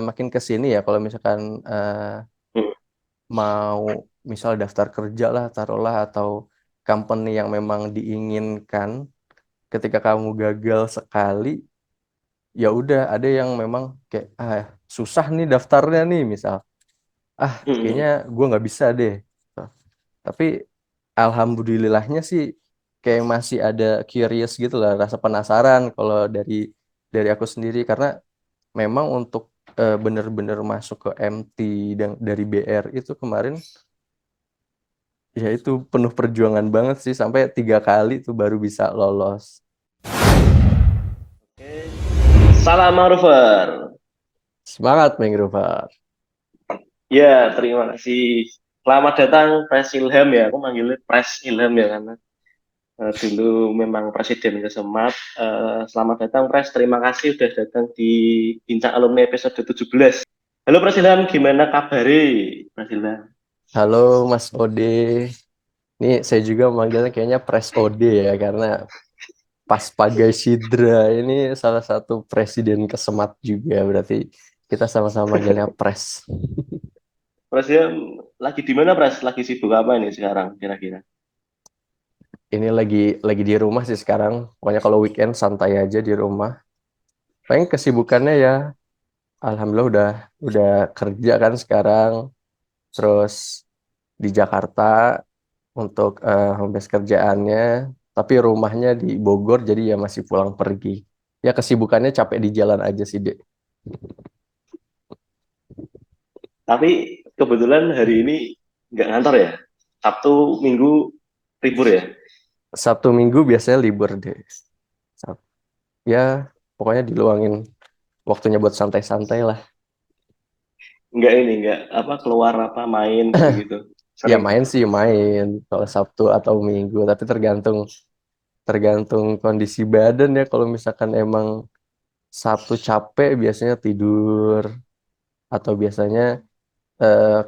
makin ke sini ya kalau misalkan Hmm. mau misal daftar kerja lah taruhlah atau company yang memang diinginkan ketika kamu gagal sekali ya udah ada yang memang kayak susah nih daftarnya nih misal kayaknya Hmm. gue nggak bisa deh. Tapi alhamdulillahnya sih kayak masih ada curious gitu lah, rasa penasaran kalau dari aku sendiri karena memang untuk bener-bener masuk ke MT dan dari BR itu kemarin ya itu penuh perjuangan banget sih sampai 3 kali tuh baru bisa lolos. Salam Marver. Semangat Mengrover. Ya, terima kasih. Selamat datang Pres Ilham ya. Aku manggilnya Pres Ilham ya karena dulu memang Presiden Kesemat. Selamat datang Pres. Terima kasih sudah datang di Bincang Alumni episode 17. Halo Pres Ilham, gimana kabarnya Pres Ilham? Halo Mas Ode. Ini saya juga manggilnya kayaknya Pres Ode ya karena pas Pagai Sidra ini salah satu presiden kesemat juga berarti kita sama-sama manggilnya Pres. Pres Ilham lagi di mana Pres? Lagi sibuk apa ini sekarang kira-kira? Ini lagi di rumah sih sekarang. Pokoknya kalau weekend santai aja di rumah. Paling kesibukannya ya, alhamdulillah udah kerja kan sekarang. Terus di Jakarta untuk home base kerjaannya, tapi rumahnya di Bogor jadi ya masih pulang pergi. Ya kesibukannya capek di jalan aja sih, Dek. Tapi kebetulan hari ini nggak ngantor ya. Sabtu, Minggu libur ya. Sabtu Minggu biasanya libur deh. Sab- Ya pokoknya diluangin waktunya buat santai-santai lah. Nggak ini, nggak apa keluar apa main gitu-gitu. Ya Sering. main sih main kalau Sabtu atau Minggu, tapi tergantung tergantung kondisi badan ya. Kalau misalkan emang Sabtu capek biasanya tidur atau biasanya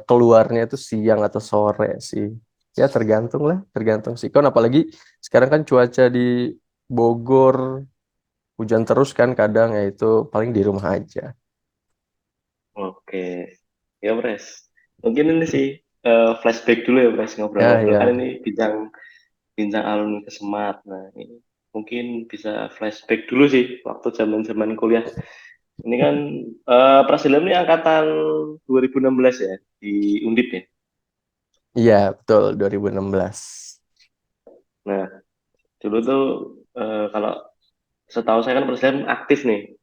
keluarnya itu siang atau sore sih. Ya tergantung lah, tergantung sih. Kan apalagi sekarang kan cuaca di Bogor hujan terus kan kadang ya itu paling di rumah aja. Oke, ya Pres. Mungkin ini sih flashback dulu ya Pres Ya ngobrol-ngobrol kan ya. ini bincang bincang alumni Kesemat. Nah ini mungkin bisa flashback dulu sih waktu zaman-zaman kuliah. Ini kan Pres Ilham ini angkatan 2016 ya di Undip ya. Iya, betul 2016. Nah dulu tuh kalau setahu saya kan Pres Ilham aktif nih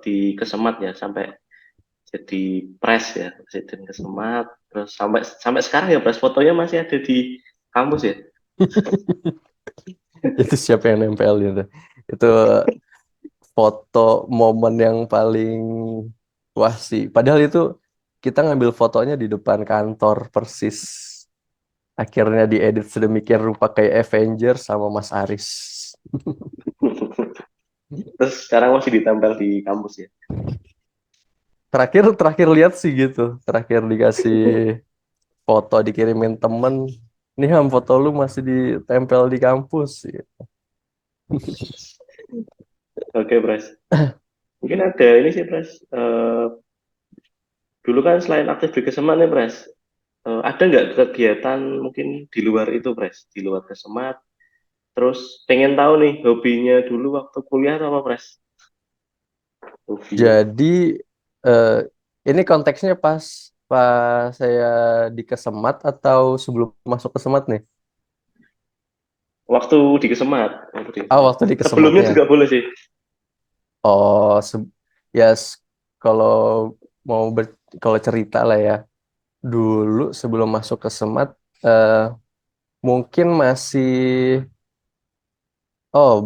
di Kesemat ya sampai jadi pres ya presiden Kesemat terus sampai sampai sekarang ya pres fotonya masih ada di kampus ya. Itu siapa yang nempel gitu. Itu foto momen yang paling wah sih. Padahal itu kita ngambil fotonya di depan kantor persis. Akhirnya diedit sedemikian rupa kayak Avengers sama Mas Aris. Terus sekarang masih ditempel di kampus ya. Terakhir terakhir lihat sih gitu. Terakhir dikasih foto dikirimin temen. Nih Ham foto lu masih ditempel di kampus. Gitu. Oke pres, mungkin ada ini sih pres. Dulu kan selain aktif di Kesemat nih pres, ada nggak kegiatan mungkin di luar itu pres, di luar Kesemat, terus pengen tahu nih hobinya dulu waktu kuliah atau apa pres, hobi Jadi eh, ini konteksnya pas saya di Kesemat atau sebelum masuk Kesemat nih? waktu di Kesemat, waktu di Ah, Kesemat waktu di sebelumnya Kesematnya. juga boleh sih. Oh, ya kalau mau kalau cerita lah ya. Dulu sebelum masuk Kesemat eh, mungkin masih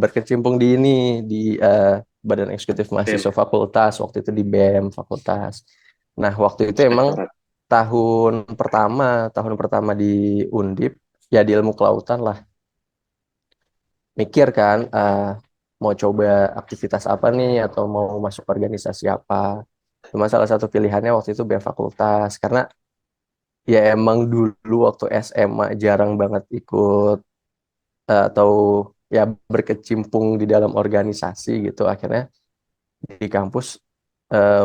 berkecimpung di ini di eh, Badan Eksekutif BEM, Mahasiswa Fakultas waktu itu di BEM Fakultas. Nah, waktu itu emang inspektorat. tahun tahun pertama di Undip ya di ilmu kelautan lah. Mikir kan mau coba aktivitas apa nih atau mau masuk organisasi apa. Cuma salah satu pilihannya waktu itu BEM Fakultas karena ya emang dulu waktu SMA jarang banget ikut atau ya berkecimpung di dalam organisasi gitu. Akhirnya di kampus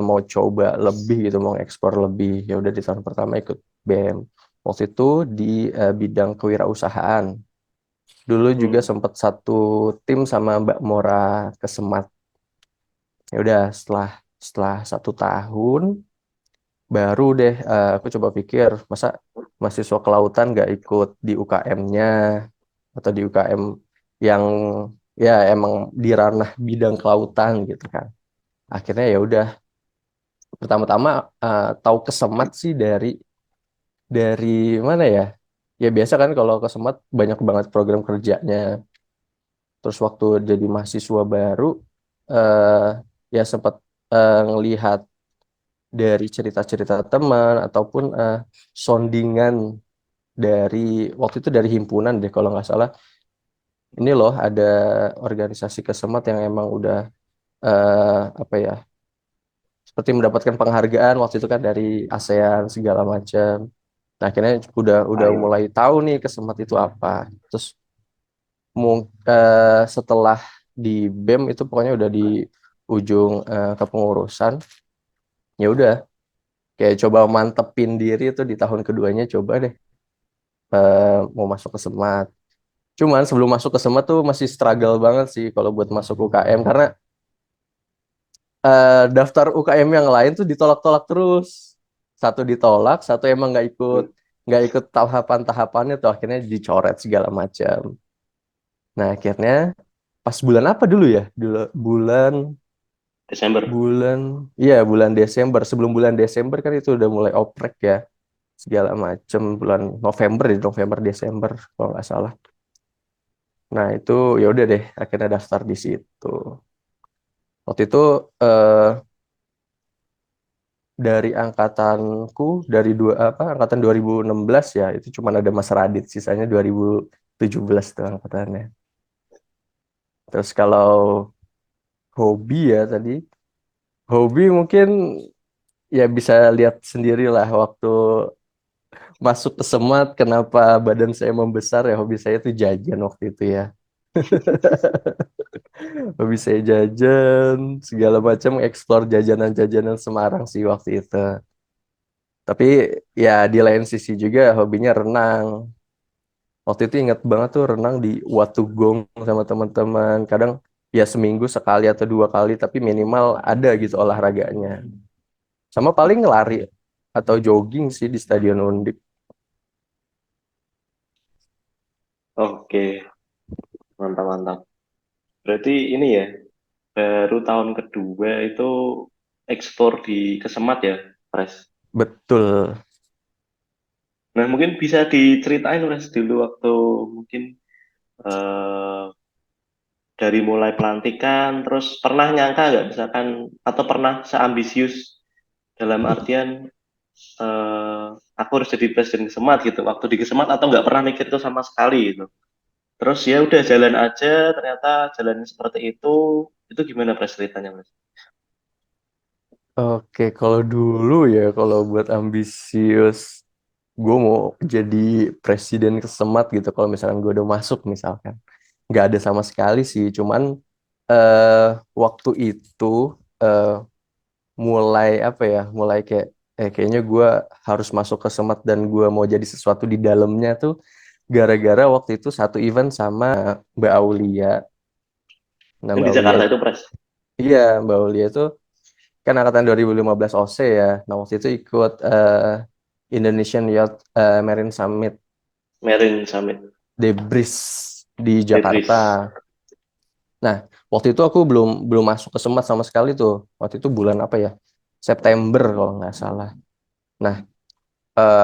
mau coba lebih gitu, mau ekspor lebih. Ya udah di tahun pertama ikut BEM. Waktu itu di bidang kewirausahaan. Dulu juga Hmm. sempat satu tim sama Mbak Mora Kesemat. Ya udah setelah 1 tahun baru deh aku coba pikir masa mahasiswa kelautan nggak ikut di UKM-nya atau di UKM yang ya emang di ranah bidang kelautan gitu kan. Akhirnya ya udah pertama-tama tahu Kesemat sih dari mana ya? Ya biasa kan kalau Kesemat banyak banget program kerjanya. Terus waktu jadi mahasiswa baru eh ya sempat ngelihat dari cerita-cerita teman ataupun soundingan dari waktu itu dari himpunan deh kalau nggak salah. Ini loh ada organisasi Kesemat yang emang udah apa ya seperti mendapatkan penghargaan waktu itu kan dari ASEAN segala macam. Nah, akhirnya udah Ayo. mulai tahu nih Kesemat itu apa. Terus setelah di BEM itu pokoknya udah di ujung kepengurusan. Ya udah kayak coba mantepin diri itu di tahun keduanya coba deh mau masuk Kesemat. Cuman sebelum masuk Kesemat tuh masih struggle banget sih kalau buat masuk UKM karena daftar UKM yang lain tuh ditolak-tolak terus. Satu ditolak, satu emang nggak ikut tahapan-tahapannya tuh akhirnya dicoret segala macam. Nah, akhirnya pas bulan apa dulu ya? Dulu bulan Desember. bulan iya bulan Desember. Sebelum bulan Desember kan itu udah mulai oprek ya. Segala macam bulan November ya, November Desember kalau nggak salah. Nah, itu ya udah deh akhirnya daftar di situ. Waktu itu eh dari angkatanku dari angkatan 2016 ya itu cuma ada Mas Radit sisanya 2017 tuh angkatannya. Terus kalau hobi ya tadi hobi mungkin ya bisa lihat sendirilah waktu masuk ke Semat kenapa badan saya membesar ya hobi saya tuh jajan waktu itu ya. Hobi saya jajan segala macam eksplor jajanan-jajanan Semarang sih waktu itu. Tapi ya di lain sisi juga hobinya renang. Waktu itu ingat banget tuh renang di Watugong sama teman-teman. Kadang ya seminggu sekali atau 2 kali, tapi minimal ada gitu olahraganya. Sama paling lari atau jogging sih di Stadion Undip. Oke, mantap mantap. Berarti ini ya, baru tahun kedua itu ekspor di Kesemat ya, Pres. Betul. Nah, mungkin bisa diceritain Pres dulu waktu mungkin eh, dari mulai pelantikan, terus pernah nyangka nggak misalkan atau pernah seambisius dalam artian eh, aku harus jadi presiden Kesemat gitu, waktu di Kesemat atau nggak pernah mikir itu sama sekali gitu. Terus ya udah jalan aja, ternyata jalannya seperti itu gimana Pres ceritanya Pres? Oke, kalau dulu ya, kalau buat ambisius, gue mau jadi presiden kesemat gitu. Kalau misalkan gue udah masuk misalkan, nggak ada sama sekali sih. Cuman eh waktu itu eh mulai apa ya, mulai kayak kayaknya gue harus masuk kesemat dan gue mau jadi sesuatu di dalamnya tuh gara-gara waktu itu satu event sama Mbak Aulia. Nah, Yang Mbak di Aulia, Jakarta itu Pres. iya Mbak Aulia itu kan angkatan 2015 OC ya. Nah, waktu itu ikut Indonesian Yacht Marine Summit Marine Summit, Debris di Jakarta. Debris. Nah, waktu itu aku belum belum masuk ke Semat sama sekali tuh. Waktu itu bulan apa ya? September kalau nggak salah. Nah,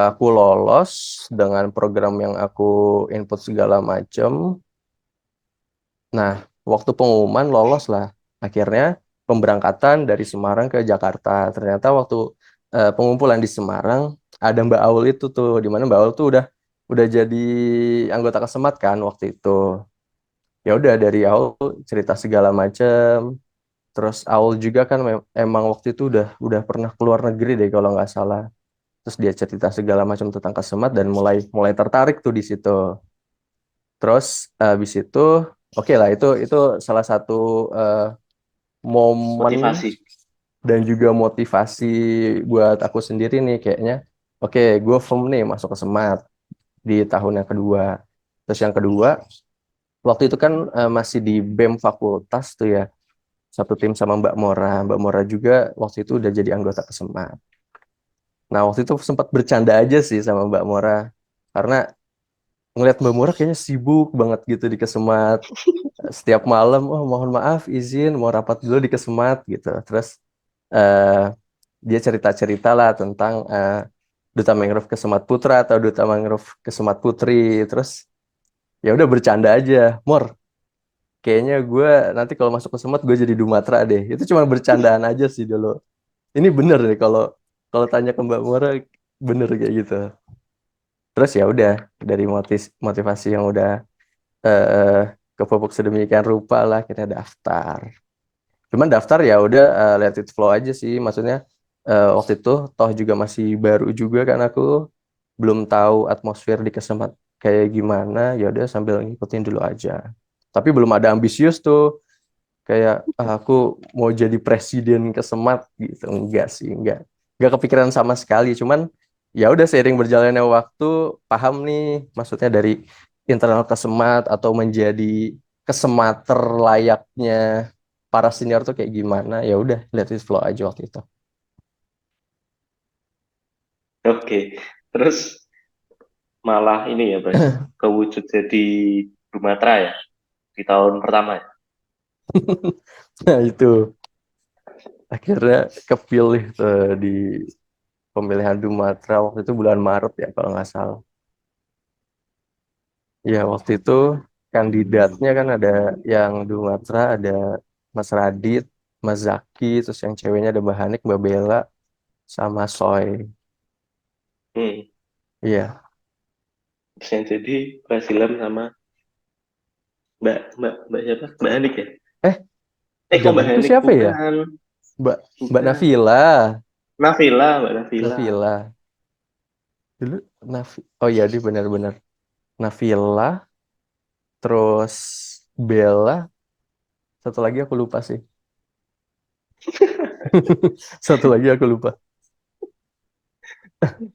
aku lolos dengan program yang aku input segala macem. Nah, waktu pengumuman lolos lah. Akhirnya pemberangkatan dari Semarang ke Jakarta. Ternyata waktu pengumpulan di Semarang ada Mbak Aul itu tuh, di mana Mbak Aul tuh udah jadi anggota Kesemat kan waktu itu. Ya udah dari Aul cerita segala macem. Terus Aul juga kan emang waktu itu udah pernah keluar negeri deh kalau nggak salah. Terus dia cerita segala macam tentang Kesemat dan mulai mulai tertarik tuh di situ. Terus habis itu oke lah itu salah satu eh, momen Motivasi. dan juga motivasi buat aku sendiri nih kayaknya oke gue firm nih masuk ke Semat di tahun yang kedua. Terus yang kedua waktu itu kan masih di BEM fakultas tuh ya, satu tim sama Mbak Mora. Mbak Mora juga waktu itu udah jadi anggota Kesemat. Nah waktu itu sempat bercanda aja sih sama Mbak Mora karena ngeliat Mbak Mora kayaknya sibuk banget gitu di Kesemat. Setiap malam, oh mohon maaf izin mau rapat dulu di Kesemat gitu. Terus eh, dia cerita-cerita lah tentang Duta Mangrove Kesemat Putra atau Duta Mangrove Kesemat Putri. Terus ya udah bercanda aja, Mor. Kayaknya gue nanti kalau masuk ke Kesemat gue jadi Dumatra deh. Itu cuma bercandaan aja sih dulu. Ini bener deh kalau kalau tanya ke Mbak Mora bener kayak gitu. Terus ya udah dari motivasi yang udah eh kepupuk sedemikian rupa lah kita daftar. Cuman daftar ya udah let it flow aja sih. Maksudnya waktu itu toh juga masih baru juga kan aku belum tahu atmosfer di Kesemat kayak gimana. Ya udah sambil ngikutin dulu aja. Tapi belum ada ambisius tuh kayak aku mau jadi presiden Kesemat gitu. Enggak sih, enggak kepikiran sama sekali. Cuman ya udah seiring berjalannya waktu paham nih maksudnya dari internal Kesemat atau menjadi Kesemater layaknya para senior tuh kayak gimana ya udah let it flow aja waktu itu. Oke, terus malah ini ya, Bres, kewujud jadi Sumatera ya di tahun pertama ya. Nah itu akhirnya kepilih tuh di pemilihan Dumatra waktu itu bulan Maret ya kalau nggak salah. Ya waktu itu kandidatnya kan ada yang Dumatra ada Mas Radit, Mas Zaki, terus yang ceweknya ada Mbak Hanik, Mbak Bella, sama Soy. Hmm. Iya. Terus yang jadi Basilam sama Mbak Mbak Mbak siapa? Mbak Hanik ya? Eh, Kok zaman Mbak itu Hanik siapa ya? bukan? Mbak Mbak Bukan. Nafila. Nafila, Mbak Nafila. Nafila. Dulu Oh iya, dia benar-benar Nafila, terus Bella, satu lagi aku lupa sih. Satu lagi aku lupa.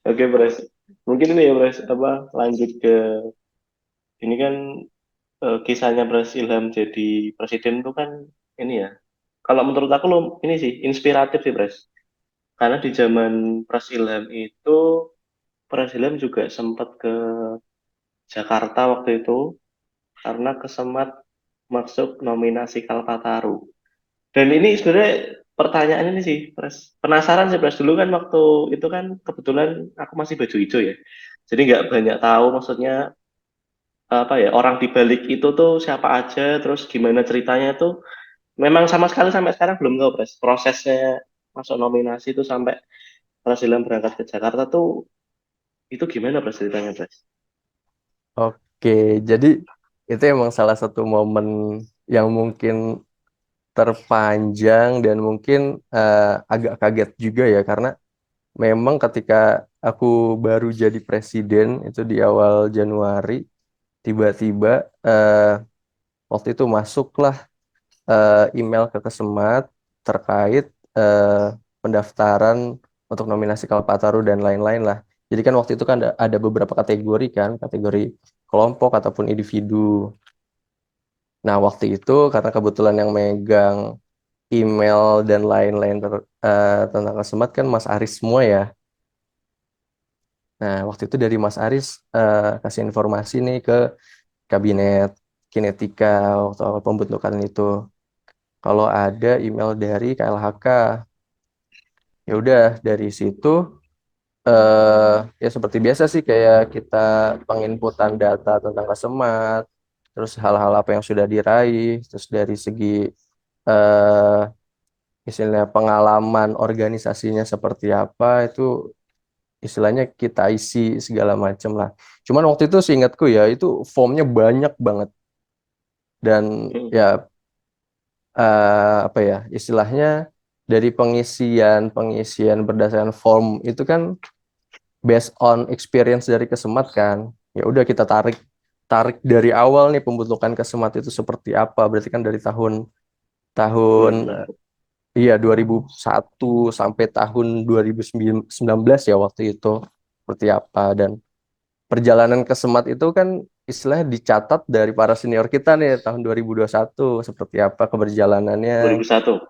Oke, Bres. Mungkin ini ya, Bres, apa lanjut ke ini kan kisahnya Bres Ilham jadi presiden itu kan ini ya. Kalau menurut aku lo ini sih inspiratif sih, Bres. Karena di zaman Pres Ilham itu Pres Ilham juga sempat ke Jakarta waktu itu karena kesemat masuk nominasi Kalpataru. Dan ini sebenarnya pertanyaan ini sih, Pres. Penasaran sih, Pres. Dulu kan waktu itu kan kebetulan aku masih baju hijau ya. Jadi nggak banyak tahu maksudnya apa ya orang di balik itu tuh siapa aja, terus gimana ceritanya tuh. Memang sama sekali sampai sekarang belum tahu, Pres. Prosesnya masuk nominasi itu sampai Pres Ilham berangkat ke Jakarta tuh itu gimana, Pres, ceritanya, Pres? Oke, jadi itu emang salah satu momen yang mungkin terpanjang dan mungkin agak kaget juga ya karena memang ketika aku baru jadi presiden itu di awal Januari tiba-tiba eh, waktu itu masuklah email ke Kesemat terkait eh, pendaftaran untuk nominasi Kalpataru dan lain-lain lah. Jadi kan waktu itu kan ada beberapa kategori kan, kategori kelompok ataupun individu. Nah, waktu itu karena kebetulan yang megang email dan lain-lain tentang Kesemat kan Mas Aris semua ya. Nah, waktu itu dari Mas Aris kasih informasi nih ke kabinet kinetika waktu awal pembentukan itu. Kalau ada email dari KLHK, ya udah dari situ ya seperti biasa sih kayak kita penginputan data tentang Kesemat, terus hal-hal apa yang sudah diraih, terus dari segi eh istilahnya pengalaman organisasinya seperti apa itu istilahnya kita isi segala macam lah. Cuman waktu itu seingatku ya itu formnya banyak banget dan Hmm, ya apa ya istilahnya dari pengisian pengisian berdasarkan form itu kan based on experience dari Kesemat kan. Ya udah kita tarik tarik dari awal nih pembentukan Kesemat itu seperti apa. Berarti kan dari tahun tahun hmm, hmm. iya 2001 sampai tahun 2019 ya waktu itu seperti apa, dan perjalanan ke Semat itu kan istilahnya dicatat dari para senior kita nih tahun 2021 seperti apa keberjalanannya. 2001.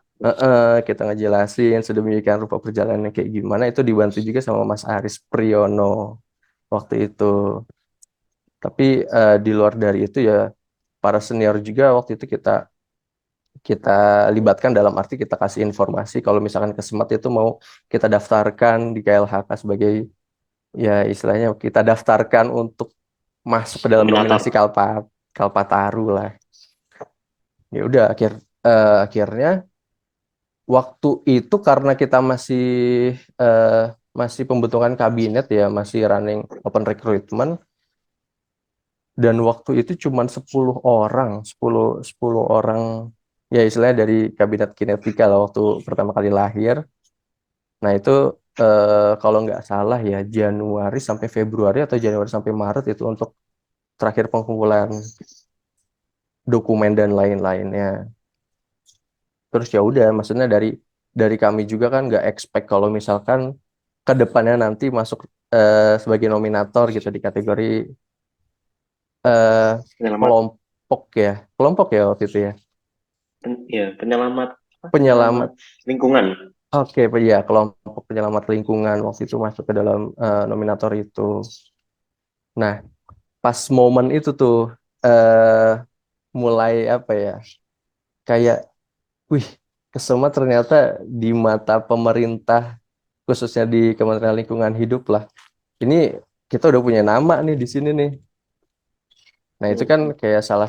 Kita ngejelasin sedemikian rupa perjalanannya kayak gimana, itu dibantu juga sama Mas Aris Priyono waktu itu. Tapi di luar dari itu ya para senior juga waktu itu kita kita libatkan, dalam arti kita kasih informasi kalau misalkan ke Semat itu mau kita daftarkan di KLHK sebagai, ya istilahnya kita daftarkan untuk masuk ke dalam nominasi Nominator. Kalpataru lah. Ya udah akhirnya waktu itu karena kita eh, masih pembentukan kabinet ya, masih running open recruitment, dan waktu itu cuma 10 orang, 10 orang ya istilahnya dari kabinet kinetika lah waktu pertama kali lahir. Nah itu kalau nggak salah ya Januari sampai Februari atau Januari sampai Maret itu untuk terakhir pengumpulan dokumen dan lain-lainnya. Terus ya udah, maksudnya dari kami juga kan nggak expect kalau misalkan ke depannya nanti masuk sebagai nominator gitu di kategori eh, Penyelamat. kelompok ya waktu itu ya, Ya, penyelamat apa? Penyelamat penyelamat. lingkungan. Oke, ya kelompok penyelamat lingkungan waktu itu masuk ke dalam nominator itu. Nah, pas momen itu tuh eh mulai apa ya, kayak wih, Kesema ternyata di mata pemerintah khususnya di Kementerian Lingkungan Hidup lah. Ini kita udah punya nama nih di sini nih. Nah, itu kan Hmm. kayak salah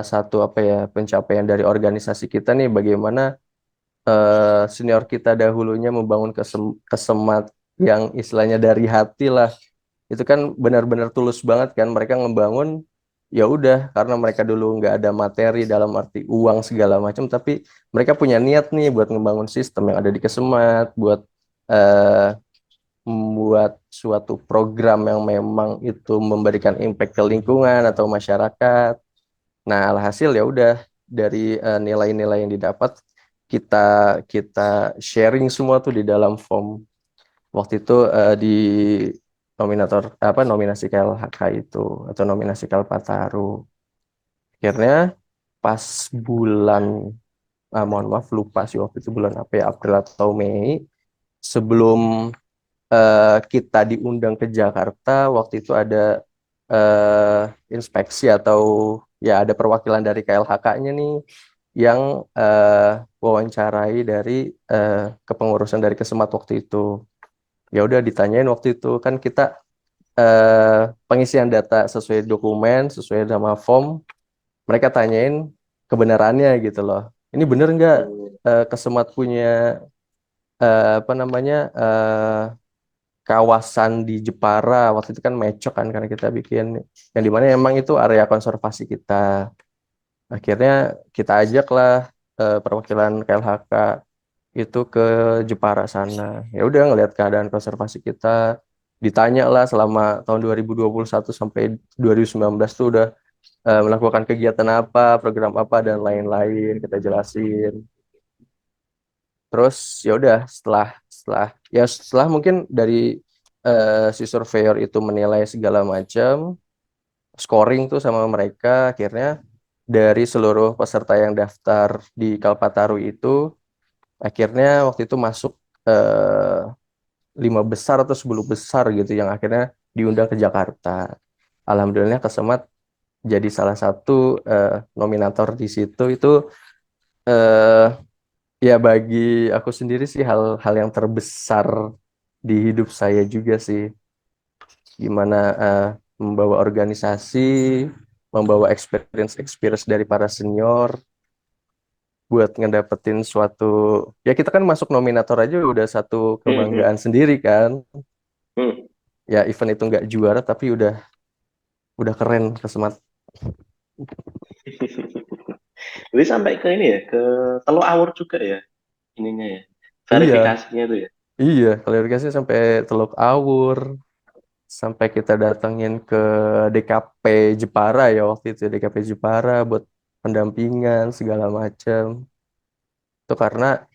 satu apa ya pencapaian dari organisasi kita nih, bagaimana senior kita dahulunya membangun kesemat yang istilahnya dari hati lah. Itu kan benar-benar tulus banget kan mereka ngebangun, ya udah karena mereka dulu nggak ada materi dalam arti uang segala macam, tapi mereka punya niat nih buat ngebangun sistem yang ada di Kesemat, buat eh, membuat suatu program yang memang itu memberikan impact ke lingkungan atau masyarakat. Nah, alhasil ya udah dari nilai-nilai yang didapat kita kita sharing semua tuh di dalam form waktu itu di nominasi KLHK itu atau nominasi Kalpataru. Akhirnya pas bulan mohon maaf lupa sih waktu itu bulan apa ya, April atau Mei, sebelum kita diundang ke Jakarta, waktu itu ada eh, inspeksi atau ya ada perwakilan dari KLHK-nya nih yang wawancarai dari eh, kepengurusan dari Kesemat waktu itu. Ya udah ditanyain waktu itu kan kita pengisian data sesuai dokumen, sesuai sama form, mereka tanyain kebenarannya gitu loh. Ini bener nggak Hmm. Kesemat punya apa namanya kawasan di Jepara, waktu itu kan Mecok kan karena kita bikin yang dimana emang itu area konservasi kita. Akhirnya kita ajak lah perwakilan KLHK itu ke Jepara sana. Ya udah ngelihat keadaan konservasi kita, ditanya lah selama tahun 2021 sampai 2019 tuh udah melakukan kegiatan apa, program apa dan lain-lain kita jelasin. Terus ya udah setelah setelah setelah mungkin dari si surveyor itu menilai segala macam, scoring tuh sama mereka, akhirnya dari seluruh peserta yang daftar di Kalpataru itu akhirnya waktu itu masuk eh, 5 besar atau 10 besar gitu yang akhirnya diundang ke Jakarta. Alhamdulillah Kesemat jadi salah satu nominator di situ. Itu eh, ya bagi aku sendiri sih hal-hal yang terbesar di hidup saya juga sih. Gimana membawa organisasi, membawa experience dari para senior buat ngedapetin suatu, ya kita kan masuk nominator aja udah satu Hmm. Hmm. kebanggaan sendiri kan. Hmm. Ya event itu nggak juara tapi udah keren Kesemat. Jadi sampai ke ini ya, ke Teluk Awur juga ya ininya ya. Iya, Verifikasinya itu ya. iya, klarifikasi sampai Teluk Awur, sampai kita datengin ke DKP Jepara ya waktu itu, DKP Jepara buat pendampingan segala macam. Itu karena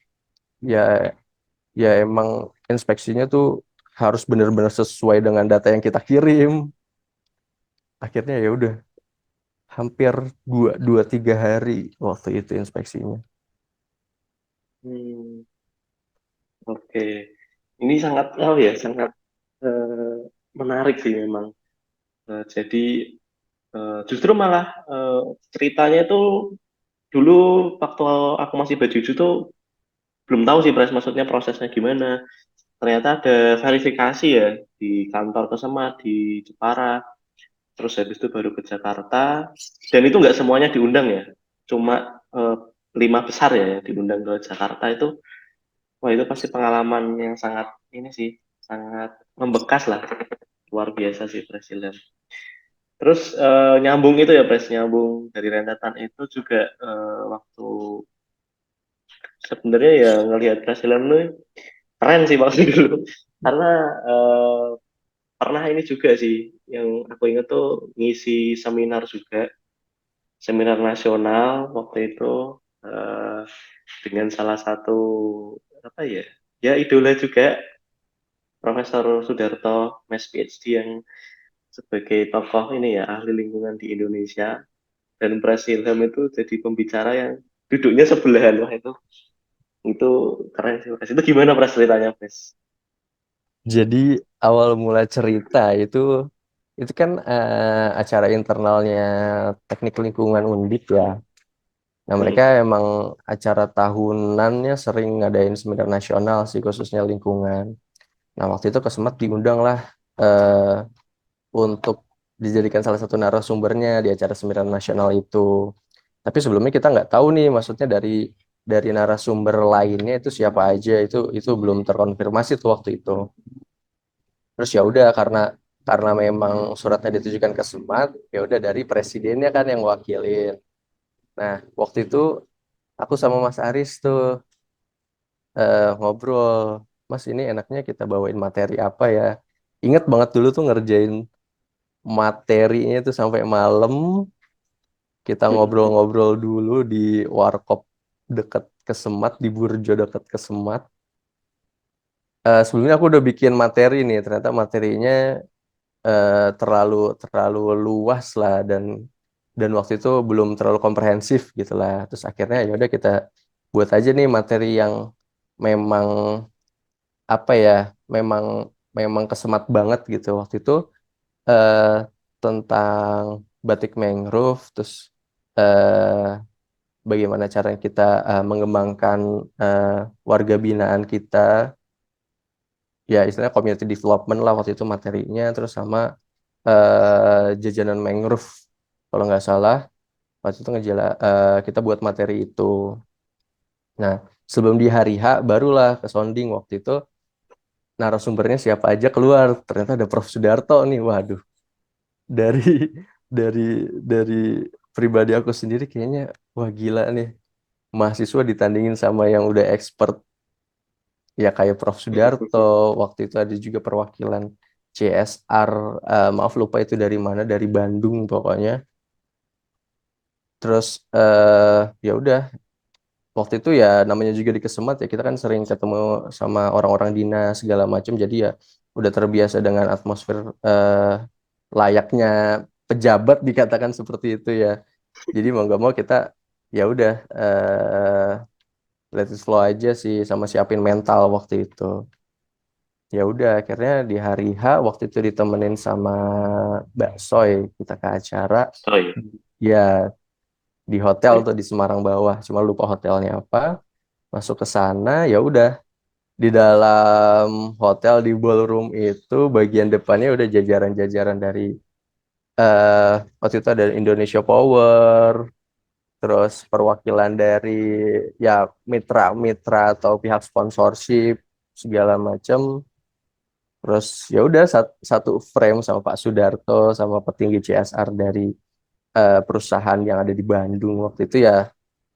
ya ya emang inspeksinya tuh harus benar-benar sesuai dengan data yang kita kirim. Akhirnya ya udah hampir dua tiga hari waktu itu inspeksinya. Hmm, oke. Ini sangat, oh ya, sangat eh, menarik sih memang. Jadi justru malah ceritanya itu dulu waktu aku masih Bajuju tuh belum tahu sih Pres, maksudnya prosesnya gimana. Ternyata ada verifikasi ya di kantor Kesema di Jepara. Terus habis itu baru ke Jakarta. Dan itu nggak semuanya diundang ya. Cuma 5 besar ya yang diundang ke Jakarta itu. Wah itu pasti pengalaman yang sangat ini sih, sangat membekas lah. Luar biasa sih Presiden. Terus nyambung itu ya Pres, nyambung dari rentetan itu juga waktu sebenarnya ya ngelihat Presiden lu keren sih waktu dulu. Karena eh, pernah ini juga sih yang aku ingat tuh ngisi seminar juga, seminar nasional waktu itu eh, dengan salah satu apa ya, ya idola juga Profesor Sudarto Mas PhD yang sebagai tokoh ini ya ahli lingkungan di Indonesia dan Pres Ilham itu jadi pembicara yang duduknya sebelahan. Wah itu keren sih Pres. Itu gimana Pres ceritanya Pres? Jadi awal mula cerita itu kan acara internalnya Teknik Lingkungan Undip ya. Nah, mereka Hmm. emang acara tahunannya sering ngadain seminar nasional sih khususnya lingkungan. Nah, waktu itu Kesemat diundang lah eh, untuk dijadikan salah satu narasumbernya di acara seminar nasional itu. Tapi sebelumnya kita nggak tahu nih, maksudnya dari narasumber lainnya itu siapa aja, itu belum terkonfirmasi tuh waktu itu. Terus ya udah karena memang suratnya ditujukan ke Semat, ya udah dari presidennya kan yang wakilin. Nah, waktu itu aku sama Mas Aris tuh ngobrol, Mas ini enaknya kita bawain materi apa ya? Ingat banget dulu tuh ngerjain materinya itu sampai malam, kita ngobrol-ngobrol dulu di warkop deket Kesemat, di Burjo deket Kesemat. Sebelumnya aku udah bikin materi nih, ternyata materinya terlalu terlalu luas lah dan waktu itu belum terlalu komprehensif gitu lah. Terus akhirnya ya udah kita buat aja nih materi yang memang apa ya, memang memang kesemat banget gitu. Waktu itu eh, tentang batik mangrove, terus eh, bagaimana cara kita mengembangkan eh, warga binaan kita, ya istilahnya community development lah waktu itu materinya, terus sama jajanan mangrove kalau nggak salah waktu itu kita buat materi itu. Nah, sebelum di hari H barulah ke sounding waktu itu narasumbernya siapa aja keluar, ternyata ada Prof Sudarto nih. Waduh, dari dari dari pribadi aku sendiri kayaknya wah gila nih, mahasiswa ditandingin sama yang udah expert ya kayak Prof Sudarto. Waktu itu ada juga perwakilan CSR, maaf lupa itu dari mana, dari Bandung pokoknya. Terus ya udah, waktu itu ya namanya juga di Kesemat ya kita kan sering ketemu sama orang-orang dinas segala macam, jadi ya udah terbiasa dengan atmosfer layaknya pejabat dikatakan seperti itu ya. Jadi mau nggak mau kita ya udah let it flow aja sih, sama siapin mental waktu itu. Ya udah akhirnya di hari H waktu itu ditemenin sama Mbak Soy kita ke acara Oh iya. ya di hotel tuh di Semarang Bawah, cuma lupa hotelnya apa. Masuk ke sana ya udah, di dalam hotel di ballroom itu bagian depannya udah jajaran-jajaran dari eh waktu itu ada Indonesia Power, terus perwakilan dari ya mitra-mitra atau pihak sponsorship segala macam. Terus ya udah satu frame sama Pak Sudarto sama petinggi CSR dari perusahaan yang ada di Bandung waktu itu ya.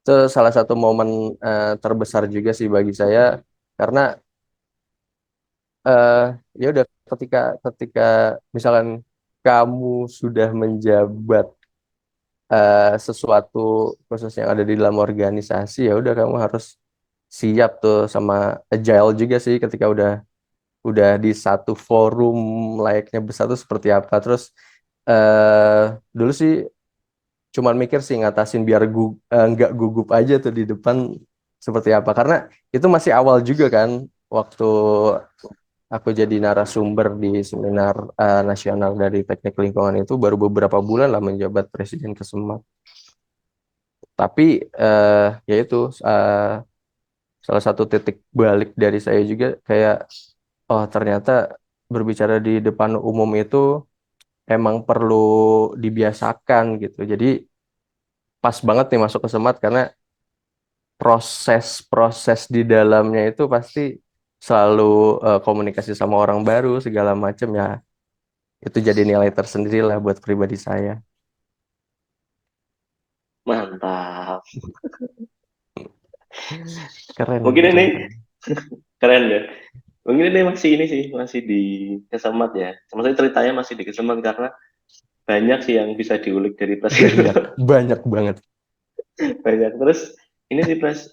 Itu salah satu momen terbesar juga sih bagi saya karena eh ya udah, ketika ketika misalkan kamu sudah menjabat sesuatu khusus yang ada di dalam organisasi, ya udah kamu harus siap tuh sama agile juga sih ketika udah di satu forum layaknya bersatu seperti apa. Terus eh dulu sih cuman mikir sih ngatasin biar nggak gugup aja tuh di depan seperti apa. Karena itu masih awal juga kan waktu aku jadi narasumber di seminar nasional dari Teknik Lingkungan itu baru beberapa bulan lah menjabat Presiden Kesemak. Tapi ya itu salah satu titik balik dari saya juga kayak oh ternyata berbicara di depan umum itu emang perlu dibiasakan gitu. Jadi pas banget nih masuk ke Semat karena proses-proses di dalamnya itu pasti selalu komunikasi sama orang baru segala macam ya. Itu jadi nilai tersendiri lah buat pribadi saya. Mantap. Keren, Mungkin ini keren, keren. keren ya. Mungkin ini masih ini sih, masih di Kesemat ya. Maksudnya ceritanya masih di Kesemat karena banyak sih yang bisa diulik dari Banyak, presiden. banyak banget. Banyak. Terus ini sih Pres,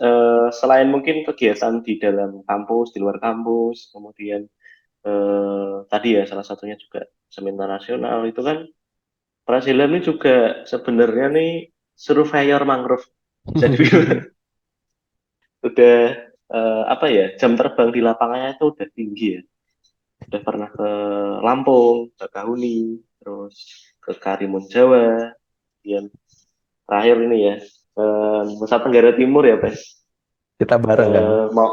selain mungkin kegiatan di dalam kampus, di luar kampus, kemudian tadi ya salah satunya juga seminar nasional itu kan Pres Ilham ini juga sebenarnya nih surveyor mangrove. Jadi udah apa ya, jam terbang di lapangannya itu udah tinggi ya. Udah pernah ke Lampung, ke Kahuni, terus ke Karimun Jawa, kemudian terakhir ini ya ke Nusa Tenggara Timur ya Pres. Kita bareng kan. Mau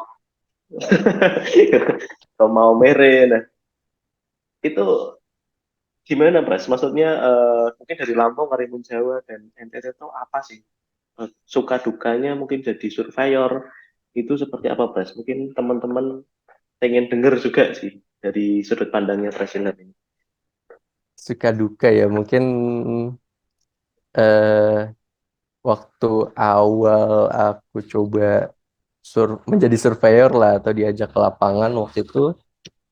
ke Maumere. Nah itu gimana Pres? Maksudnya mungkin dari Lampung, Karimun Jawa dan NTT itu apa sih? Suka dukanya mungkin jadi surveyor itu seperti apa Pres? Mungkin teman-teman pengen denger juga sih dari sudut pandangnya Presiden ini. Suka duka ya. Mungkin eh, waktu awal aku coba menjadi surveyor lah atau diajak ke lapangan waktu itu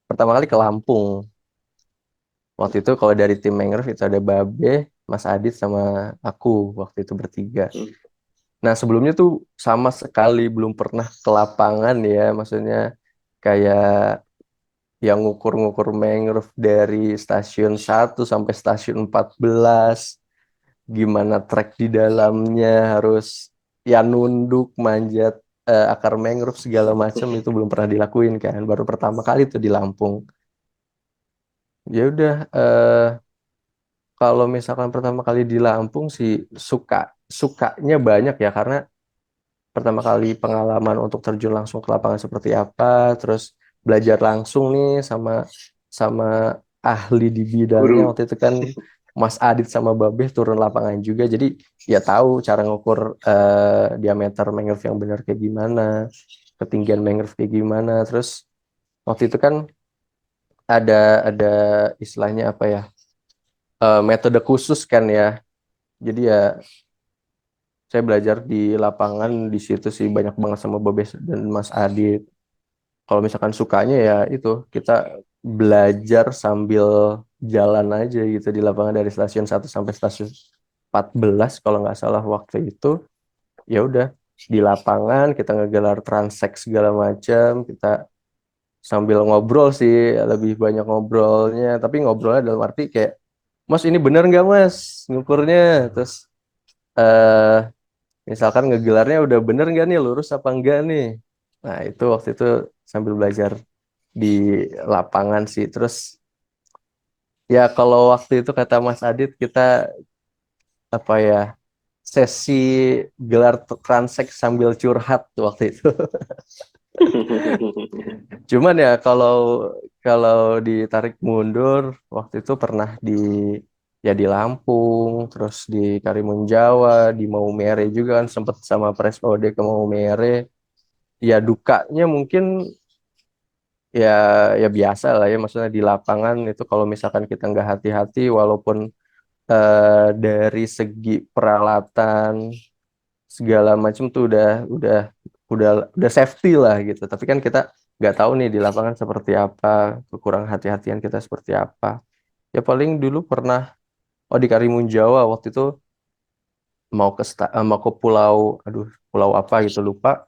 pertama kali ke Lampung. Waktu itu kalau dari tim Mangrove itu ada Babe, Mas Adit sama aku waktu itu bertiga. Hmm. Nah sebelumnya tuh sama sekali belum pernah ke lapangan ya, maksudnya kayak yang ngukur-ngukur mangrove dari stasiun 1 sampai stasiun 14, gimana trek di dalamnya harus ya nunduk, manjat akar mangrove segala macam itu belum pernah dilakuin kan, baru pertama kali tuh di Lampung. Ya udah kalau misalkan pertama kali di Lampung sih sukanya banyak ya karena pertama kali pengalaman untuk terjun langsung ke lapangan seperti apa, terus belajar langsung nih sama sama ahli di bidangnya Guru. waktu itu kan Mas Adit sama Babeh turun lapangan juga, jadi ya tahu cara ngukur diameter mangrove yang benar kayak gimana, ketinggian mangrove kayak gimana. Terus waktu itu kan ada istilahnya apa ya, metode khusus kan ya, jadi ya saya belajar di lapangan di situ sih banyak banget sama Babes dan Mas Adit. Kalau misalkan sukanya ya itu kita belajar sambil jalan aja gitu di lapangan dari stasiun 1 sampai stasiun 14 kalau nggak salah waktu itu. Ya udah di lapangan kita ngegelar transek segala macam, kita sambil ngobrol sih, lebih banyak ngobrolnya. Tapi ngobrolnya dalam arti kayak, Mas ini bener nggak Mas ngukurnya? Terus eh misalkan ngegelarnya udah bener nggak nih, lurus apa enggak nih? Nah itu waktu itu sambil belajar di lapangan sih. Terus ya kalau waktu itu kata Mas Adit kita apa ya, sesi gelar transek sambil curhat tuh waktu itu. Cuman ya kalau kalau ditarik mundur waktu itu pernah ya di Lampung, terus di Karimun Jawa, di Maumere juga kan sempet sama Pres Ode ke Maumere. Ya dukanya mungkin ya ya biasa lah ya, maksudnya di lapangan itu kalau misalkan kita nggak hati-hati walaupun dari segi peralatan segala macam tuh udah udah safety lah gitu, tapi kan kita nggak tahu nih di lapangan seperti apa, kekurang hati-hatian kita seperti apa. Ya paling dulu pernah di Karimun Jawa waktu itu mau ke pulau, aduh pulau apa gitu lupa.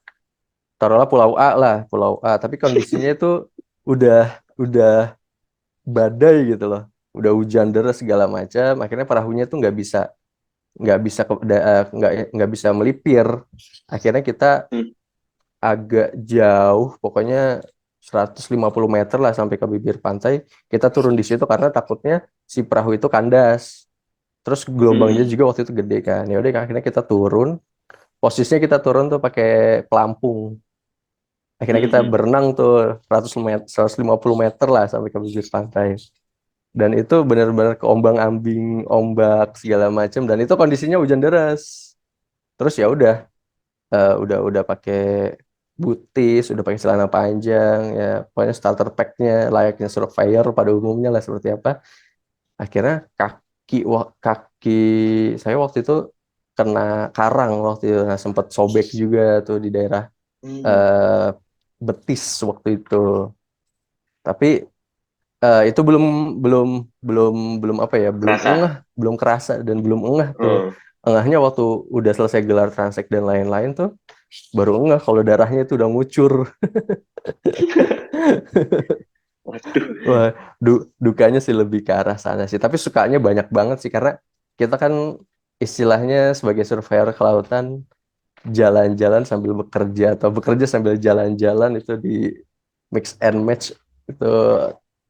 taruhlah Pulau A lah, Pulau A, tapi kondisinya itu udah badai gitu loh, udah hujan deras segala macam, akhirnya perahunya tuh nggak bisa melipir, akhirnya kita Hmm. agak jauh, pokoknya 150 meter lah sampai ke bibir pantai, kita turun di situ karena takutnya si perahu itu kandas, terus gelombangnya Hmm. juga waktu itu gede kan, ya udah akhirnya kita turun, posisinya kita turun tuh pakai pelampung. Akhirnya kita Hmm. berenang tuh 100 meter, 150 meter lah sampai ke bibir pantai. Dan itu benar-benar keombang-ambing, ombak segala macam. Dan itu kondisinya hujan deras. Terus ya udah, udah pakai butis, udah pakai celana panjang, ya pokoknya starter pack-nya layaknya surveyor pada umumnya lah seperti apa. Akhirnya kaki saya waktu itu kena karang waktu itu, nah, sempat sobek juga tuh di daerah Hmm. eh, betis waktu itu. Tapi itu belum belum belum belum apa ya, belum Kerasa. engah, belum kerasa dan belum engah tuh. Hmm. Engahnya waktu udah selesai gelar transek dan lain-lain tuh baru engah kalau darahnya itu udah ngucur. Waduh. Wah, dukanya sih lebih ke arah sana sih. Tapi sukanya banyak banget sih karena kita kan istilahnya sebagai surveyor kelautan jalan-jalan sambil bekerja atau bekerja sambil jalan-jalan itu di mix and match itu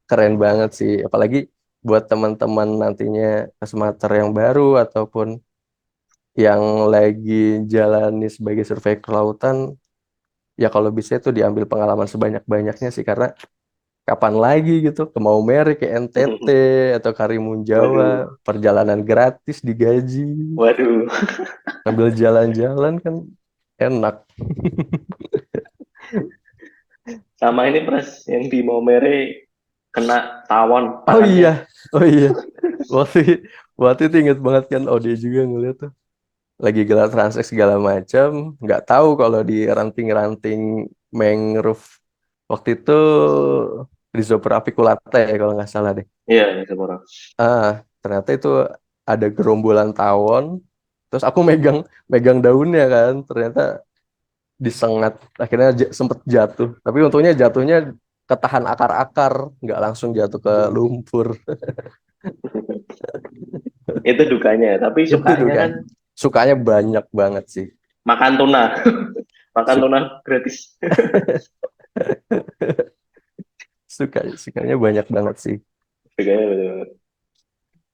keren banget sih. Apalagi buat teman-teman nantinya kesemater yang baru ataupun yang lagi jalani sebagai survei kelautan, ya kalau bisa itu diambil pengalaman sebanyak-banyaknya sih karena kapan lagi gitu ke Maumere, ke NTT atau Karimun Jawa, Waduh. perjalanan gratis digaji Waduh. sambil jalan-jalan kan enak. Sama ini Pres yang di Maumere kena tawon Oh iya, tangannya. oh iya. Waktu waktu itu inget banget kan Ode juga ngeliat tuh lagi gelar transaksi segala macam, nggak tahu kalau di ranting-ranting mangrove waktu itu Rhizoptera apiculata ya kalau nggak salah deh. Iya, itu orang. Ah, ternyata itu ada gerombolan tawon. Terus aku megang megang daunnya kan, ternyata disengat. Akhirnya sempet jatuh. Tapi untungnya jatuhnya ketahan akar-akar, nggak langsung jatuh ke lumpur. Itu dukanya. Tapi Itu tuh sukanya kan. kan Sukanya banyak banget sih. makan tuna. Makan Su- tuna gratis. sukanya banyak banget sih. Sukanya betul.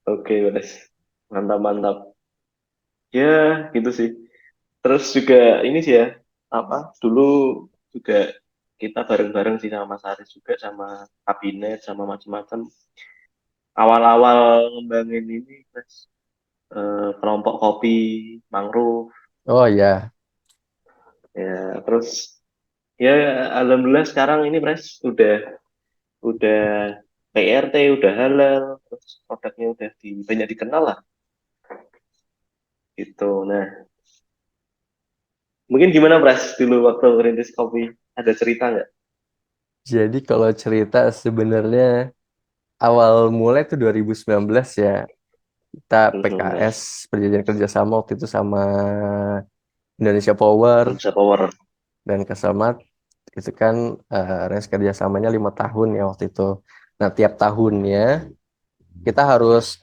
Oke, Pres. Mantap, mantap. Ya, gitu sih. Terus juga ini sih ya, apa, dulu juga kita bareng-bareng sih sama Mas Aris juga, sama kabinet, sama macam-macam. Awal-awal ngembangin ini, Mas, kelompok kopi mangrove. Oh iya, Ya, terus ya alhamdulillah sekarang ini Pres udah PRT, udah halal, terus produknya udah banyak dikenal lah gitu. Nah, mungkin gimana Pres dulu waktu ngerintis kopi? Ada cerita nggak? jadi kalau cerita sebenarnya awal mulai tuh 2019 ya. Kita PKS, 2019. perjanjian kerjasama waktu itu sama Indonesia Power Indonesia Power. dan Keselmat. Itu kan range kerjasamanya 5 tahun ya waktu itu. Nah, tiap tahunnya kita harus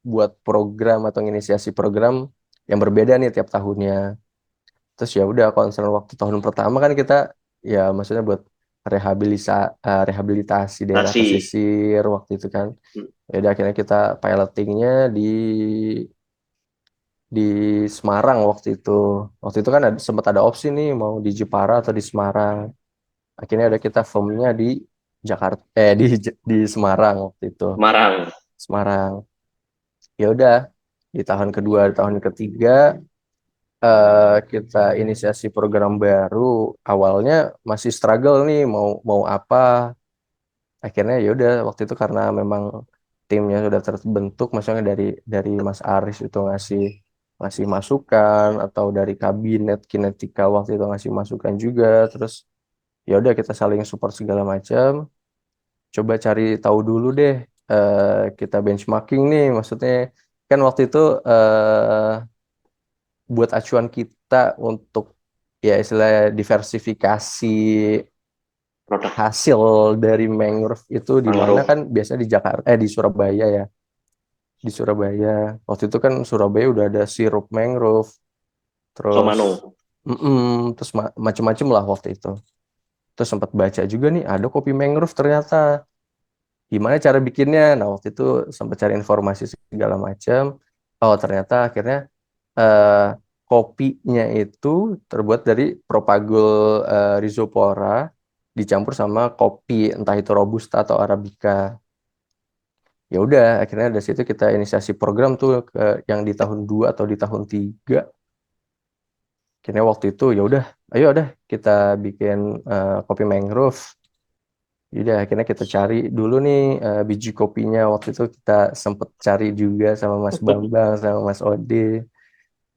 buat program atau inisiasi program yang berbeda nih tiap tahunnya. Terus ya udah concern waktu tahun pertama kan kita ya maksudnya buat rehabilitasi daerah Masih. pesisir waktu itu kan. Ya udah akhirnya kita pilotingnya di Semarang waktu itu. Waktu itu kan sempat ada opsi nih mau di Jepara atau di Semarang. Akhirnya ada kita firmnya di Jakarta, di Semarang waktu itu. Semarang. Semarang. Ya udah di tahun kedua, di tahun ketiga kita inisiasi program baru. Awalnya masih struggle nih mau mau apa. Akhirnya ya udah waktu itu karena memang timnya sudah terbentuk, maksudnya dari Mas Aris itu ngasih ngasih masukan atau dari kabinet kinetika waktu itu ngasih masukan juga. Terus ya udah kita saling support segala macam. Coba cari tahu dulu deh, kita benchmarking nih, maksudnya kan waktu itu buat acuan kita untuk ya istilah diversifikasi produk hasil dari mangrove itu di mana mangrove kan biasa di Jakarta di Surabaya ya. Di Surabaya. Waktu itu kan Surabaya udah ada sirup mangrove, terus Somano. terus macem-macem lah waktu itu. Terus sempat baca juga nih ada kopi mangrove ternyata. Gimana cara bikinnya? Nah, waktu itu sempat cari informasi segala macam. Oh, ternyata akhirnya eh, kopinya itu terbuat dari propagul rhizopora dicampur sama kopi entah itu robusta atau arabica. Ya udah, akhirnya dari situ kita inisiasi program tuh ke yang di tahun 2 atau di tahun 3. Akhirnya waktu itu ya udah, ayo udah kita bikin kopi mangrove. Udah, akhirnya kita cari dulu nih biji kopinya. Waktu itu kita sempet cari juga sama Mas Bambang, sama Mas Ode.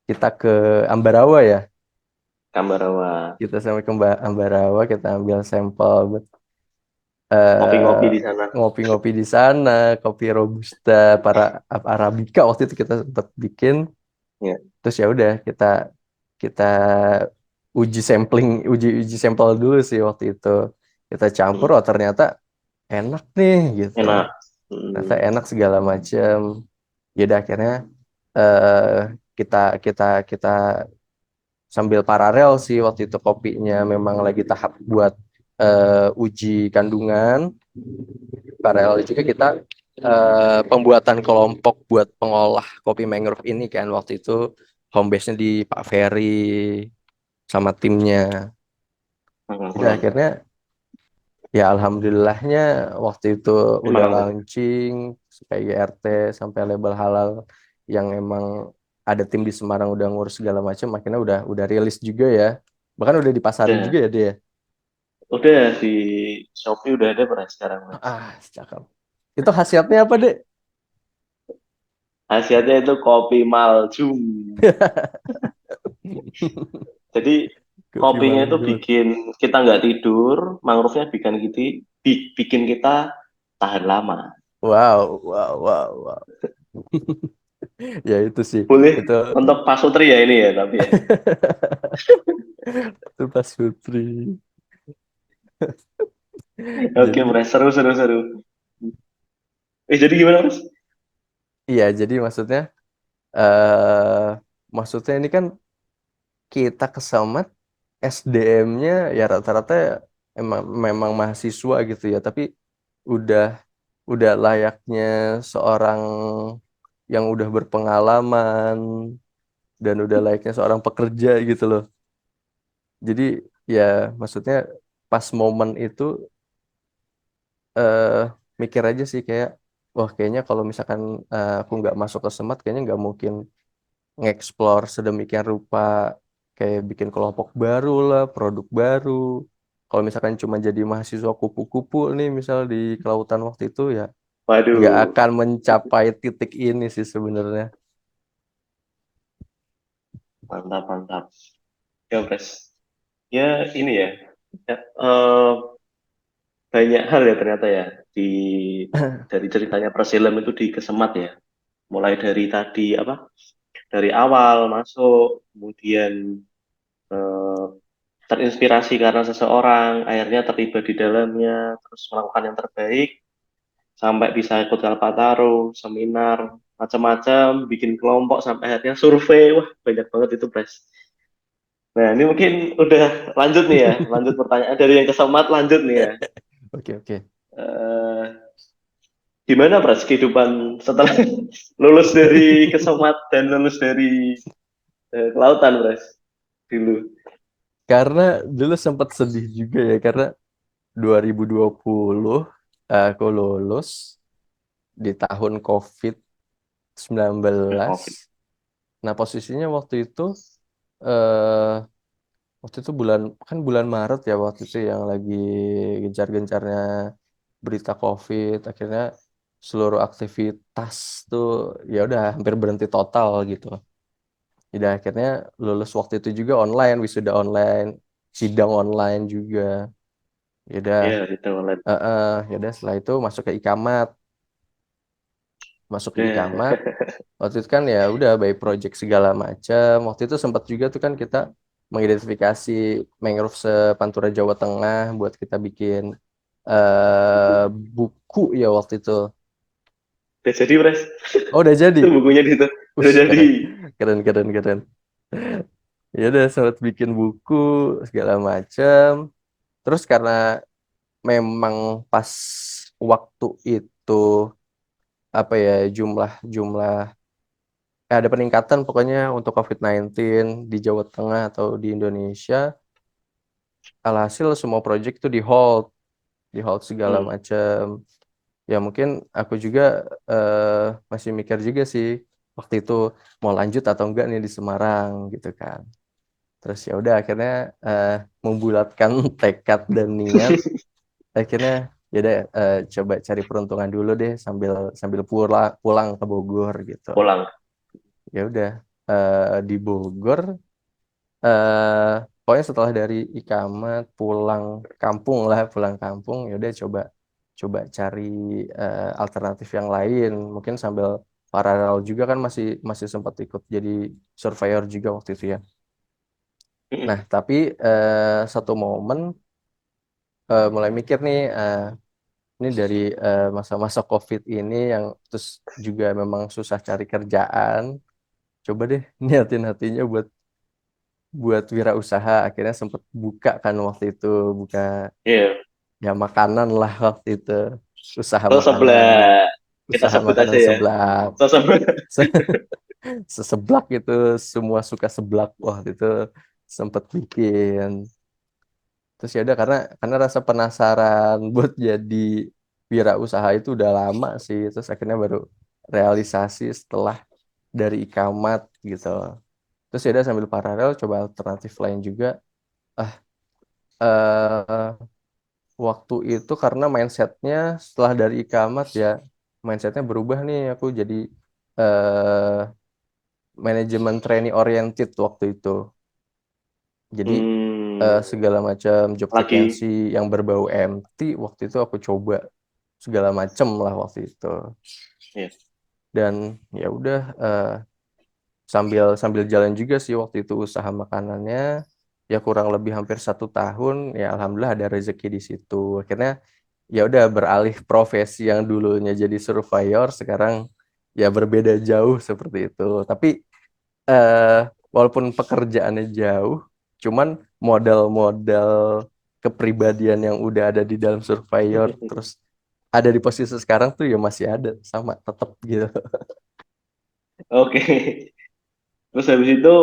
Kita ke Ambarawa ya. Kambarawa. Kita sampai ke Ambarawa, kita ambil sampel Ngopi-ngopi eh, di sana. ngopi-ngopi di sana, kopi robusta, para arabica waktu itu kita sempat bikin. Ya. Terus ya udah kita uji sampling, uji uji sampel dulu sih waktu itu. Kita campur, Hmm. oh ternyata enak nih gitu. Enak. Ternyata Hmm. enak segala macam. Jadi akhirnya eh kita kita kita sambil paralel sih waktu itu kopinya memang lagi tahap buat uji kandungan. Paralel juga kita pembuatan kelompok buat pengolah kopi mangrove ini kan waktu itu home base-nya di Pak Ferry sama timnya. Jadi Hmm. akhirnya ya alhamdulillahnya waktu itu udah Emang apa? launching supaya GRT sampai label halal yang emang ada tim di Semarang udah ngurus segala macam akhirnya udah rilis juga ya. Bahkan udah dipasarin juga Udah. ya dia. Udah di Shopee udah ada beras sekarang, Mas. Cakep. Itu khasiatnya apa, Dek? Khasiatnya itu kopi maljum. Jadi Kopi kopinya itu mangrove. bikin kita nggak tidur, mangrove-nya bikin kita tahan lama. Wow, wow, wow, wow. Ya itu sih. Boleh Itu untuk Pak Sutri ya ini ya, tapi ya. itu pas Putri. Oke, Jadi Mas. Seru, seru, seru. Jadi gimana, Mas? iya, jadi eh maksudnya ini kan kita kesamat SDM-nya ya rata-rata emang memang mahasiswa gitu ya, tapi udah udah layaknya seorang yang udah berpengalaman dan udah layaknya seorang pekerja gitu loh. Jadi ya maksudnya pas momen itu eh mikir aja sih kayak wah kayaknya kalau misalkan aku nggak masuk ke Semat kayaknya nggak mungkin ngeksplor sedemikian rupa kayak bikin kelompok baru lah, produk baru. Kalau misalkan cuma jadi mahasiswa kupu-kupu nih misal di kelautan waktu itu ya nggak Waduh, akan mencapai titik ini sih sebenarnya. mantap, mantap. Ya, Mas. Ya, ini ya. Ya, banyak hal ya ternyata ya di dari ceritanya Persillem itu di Kesemat ya. Mulai dari tadi apa? Dari awal masuk, kemudian eh, terinspirasi karena seseorang, akhirnya terlibat di dalamnya, terus melakukan yang terbaik, sampai bisa ikut Kalpataru, seminar, macam-macam, bikin kelompok, sampai akhirnya survei, wah banyak banget itu, Pres. Nah, ini mungkin udah lanjut nih ya, lanjut pertanyaan dari yang kesemat, lanjut nih ya. Oke, oke. Eh, Gimana, Pres, kehidupan setelah lulus dari kesemat dan lulus dari kelautan, Pres, dulu? Karena dulu sempat sedih juga ya karena 2020 aku lulus di tahun Nah, COVID-19. COVID. Nah, posisinya eh waktu itu bulan Maret ya waktu itu yang lagi gencar-gencarnya berita COVID. Akhirnya seluruh aktivitas tuh ya udah hampir berhenti total gitu. Jadi akhirnya lulus waktu itu juga online, wisuda online, sidang online juga. Ya udah, Ya, itu online. ya udah setelah itu masuk ke Ikamat, masuk ke Nah, Ikamat. Waktu itu kan ya udah by project segala macam. Waktu itu sempat juga tuh kan kita mengidentifikasi mangrove sepantura Jawa Tengah buat kita bikin buku ya waktu itu. Udah jadi, Pres. Oh, udah jadi. Itu bukunya di situ. Udah jadi. Keren, keren, keren, keren. Ya udah sempat bikin buku segala macam. Terus karena memang pas waktu itu apa ya jumlah jumlah ada peningkatan pokoknya untuk COVID-19 di Jawa Tengah atau di Indonesia. Alhasil semua project itu di hold segala Hmm. macam. Ya mungkin aku juga masih mikir juga sih waktu itu mau lanjut atau enggak nih di Semarang gitu kan. Terus ya udah akhirnya eh, membulatkan tekad dan niat. Akhirnya ya deh coba cari peruntungan dulu deh sambil sambil pulang pulang ke Bogor gitu. Pulang. Ya udah di Bogor eh pokoknya setelah dari Ikamat pulang kampung ya udah coba coba cari alternatif yang lain mungkin sambil paralel juga kan masih masih sempat ikut jadi surveyor juga waktu itu ya. Nah tapi satu momen mulai mikir nih ini dari masa-masa COVID ini yang terus juga memang susah cari kerjaan coba deh niatin hatinya buat buat wirausaha akhirnya sempet buka kan waktu itu buka Iya. ya makanan lah waktu itu usaha So makanan sebelah kita usaha sebut aja makanan ya. seblak So sebelah. seseblak itu semua suka seblak waktu itu sempet bikin terus ya udah karena rasa penasaran buat jadi wirausaha itu udah lama sih terus akhirnya baru realisasi setelah dari ikamat gitu terus ya udah sambil paralel coba alternatif lain juga ah eh waktu itu karena mindsetnya setelah dari ikamat ya mindsetnya berubah nih aku jadi eh manajemen training oriented waktu itu jadi Hmm, segala macam job vacancy lagi. yang berbau MT waktu itu aku coba segala macam lah waktu itu Ya. dan ya udah sambil sambil jalan juga sih waktu itu usaha makanannya ya kurang lebih hampir 1 tahun ya alhamdulillah ada rezeki di situ akhirnya ya udah beralih profesi yang dulunya jadi surveyor sekarang ya berbeda jauh seperti itu tapi eh walaupun pekerjaannya jauh cuman modal-modal kepribadian yang udah ada di dalam surveyor terus ada di posisi sekarang tuh ya masih ada sama tetap gitu. Oke. Terus habis itu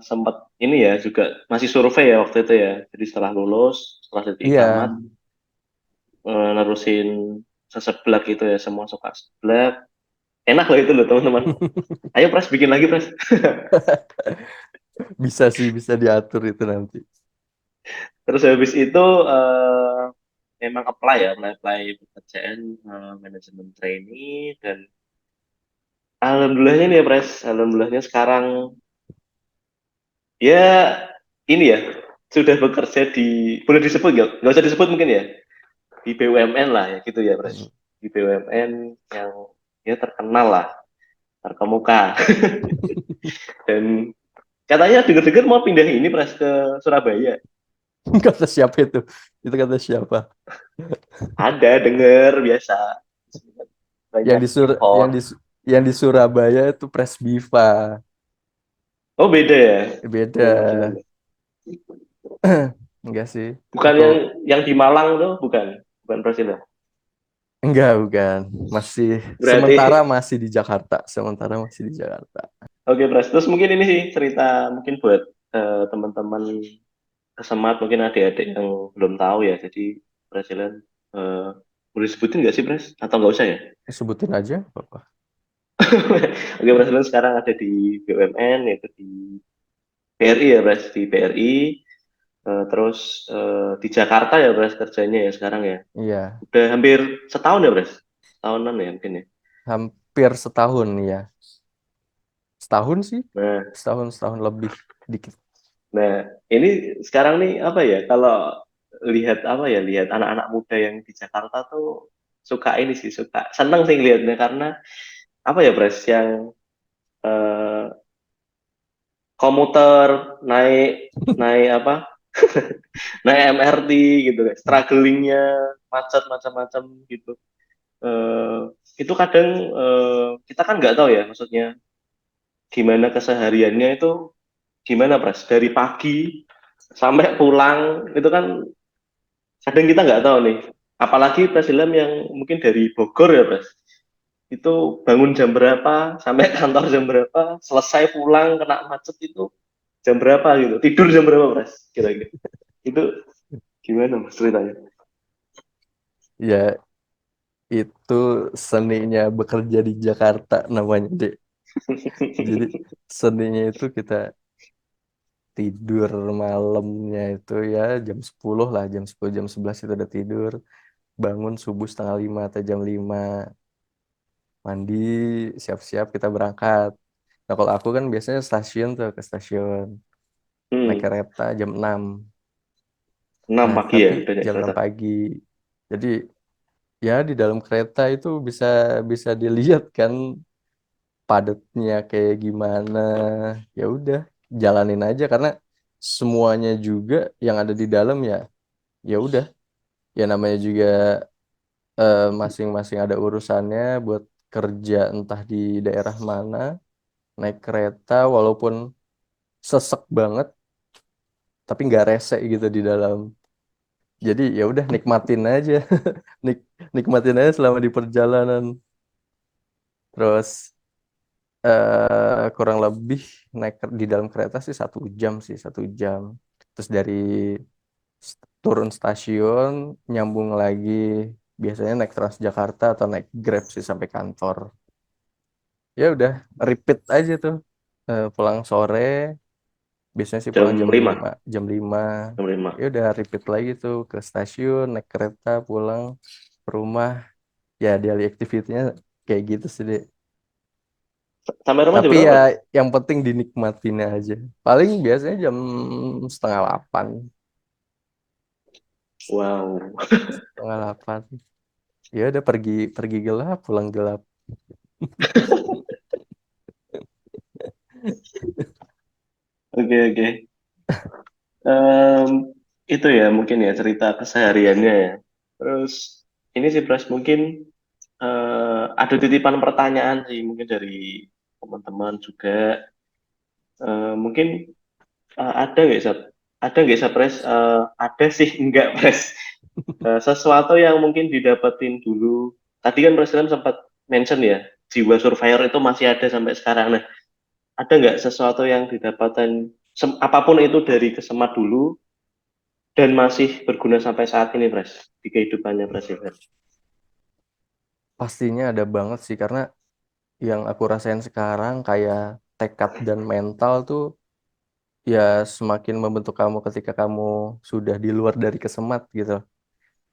sempat ini ya juga masih survei ya waktu itu ya. Jadi setelah lulus, setelah jadi Iya. ikamat, nerusin seseblak gitu ya, semua suka seblak. Enak lah itu loh teman-teman. Ayo Pres bikin lagi Pres. Bisa sih bisa diatur itu nanti. Terus habis itu memang apply ya, apply pekerjaan manajemen trainee dan alhamdulillahnya nih ya Pres, alhamdulillahnya sekarang ya ini ya sudah bekerja di boleh disebut nggak usah disebut mungkin ya di BUMN lah ya gitu ya Pres di BUMN yang ya terkenal lah terkemuka dan katanya dengar-dengar mau pindah ini Pres ke Surabaya Kata siapa itu? Itu kata siapa? ada dengar biasa Yang banyak di Sur info. yang di Surabaya itu Presbiva. Oh beda ya. Oh Beda. gimana? Enggak sih. Bukan Aku yang di Malang tuh, bukan Presiden. enggak bukan. Masih Berarti, sementara masih di Jakarta. Sementara masih di Jakarta. oke Pres. Terus mungkin ini sih cerita mungkin buat teman-teman kesemat, mungkin adik-adik yang belum tahu ya. Jadi Presiden eh, boleh sebutin nggak sih Pres? Atau nggak usah ya? Sebutin aja, Bapak. Oke Presiden sekarang ada di BUMN, yaitu di BRI ya Pres, di BRI. Terus di Jakarta ya Pres kerjanya ya sekarang ya. Iya, Udah hampir setahun ya Pres? Setahunan ya mungkin ya. hampir setahun ya. Setahun sih. Nah, Setahun lebih dikit. Nah, ini sekarang nih apa ya? Kalau lihat apa ya? Lihat anak-anak muda yang di Jakarta tuh suka ini sih, suka seneng sih lihatnya karena apa ya, Pres? Yang eh, komuter, naik naik apa? Naik MRT gitu kan. Strugglingnya macet macam-macam gitu. Eh, itu kadang kita kan nggak tahu ya, maksudnya gimana kesehariannya itu gimana Pres dari pagi sampai pulang itu kan kadang kita nggak tahu nih. Apalagi Pres Ilham yang mungkin dari Bogor ya Pres. Itu bangun jam berapa, sampai kantor jam berapa, selesai pulang kena macet itu jam berapa gitu, tidur jam berapa Pres kira-kira. Itu gimana Mas ceritanya? Ya itu seninya bekerja di Jakarta namanya, Dek. Jadi seninya itu kita tidur malamnya itu ya jam 10 lah, jam 10 jam 11 itu udah tidur. Bangun subuh setengah 5 atau jam 5, mandi, siap-siap kita berangkat. Nah kalau aku kan biasanya stasiun tuh, ke stasiun. Naik Hmm, kereta jam 6. 6 Nah pagi ya tapi udah naik jam kereta. 6 pagi. Jadi ya di dalam kereta itu bisa bisa dilihat kan padatnya kayak gimana. Ya udah, jalanin aja karena semuanya juga yang ada di dalam ya, ya udah, ya namanya juga masing-masing ada urusannya buat kerja entah di daerah mana. Naik kereta walaupun sesek banget tapi nggak rese gitu di dalam. Jadi ya udah, nikmatin aja. Nik nikmatin aja selama di perjalanan. Terus kurang lebih di dalam kereta sih 1 jam sih, 1 jam. Terus dari turun stasiun nyambung lagi, biasanya naik Transjakarta atau naik Grab sih sampai kantor. Ya udah, repeat aja tuh. Pulang sore, biasanya sih pulang Jam jam 5, 5 jam 5. jam 5. Ya udah, repeat lagi tuh ke stasiun, naik kereta, pulang ke rumah. Ya daily activity-nya kayak gitu sih, Dek. Sampai rumah jam Tapi berapa ya Pres? yang penting dinikmatin aja. Paling biasanya jam setengah 8. Wow. Setengah 8. Ya udah, pergi pergi gelap, pulang gelap. Oke, oke. Em, itu ya mungkin ya cerita kesehariannya ya. Terus ini sih Pres mungkin ada titipan pertanyaan sih mungkin dari teman-teman juga. Mungkin ada nggak Sab? Ada nggak Sab, Pres? Ada sih enggak Pres. Sesuatu yang mungkin didapetin dulu. Tadi kan Presiden sempat mention ya, jiwa survivor itu masih ada sampai sekarang. Nah, ada nggak sesuatu yang didapatkan apapun itu dari kesemat dulu dan masih berguna sampai saat ini, Pres, di kehidupannya Presiden? Pastinya ada banget sih, karena yang aku rasain sekarang kayak tekad dan mental tuh ya semakin membentuk kamu ketika kamu sudah di luar dari kesemat gitu.